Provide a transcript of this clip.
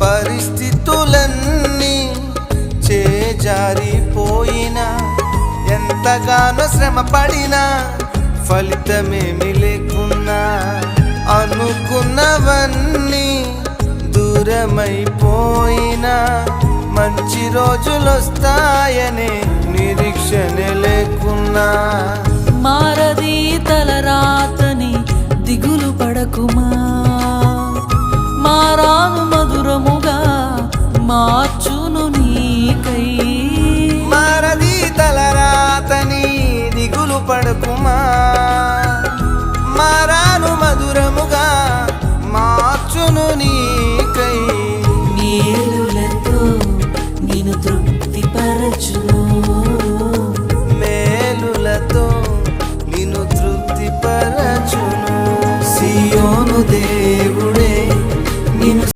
పరిస్థితులన్నీ చేజారిపోయినా, ఎంతగానో శ్రమ పడినా ఫలితమేమి లేకున్నా, అనుకున్నవన్నీ దూరమైపోయినా మంచి రోజులొస్తాయనే నిరీక్షణ లేకున్నా, మారది తలరాతని దిగులు పడకుమా, మారాను మధురముగా మార్చును నీకై. మారది తలరాతని దిగులు పడకుమా,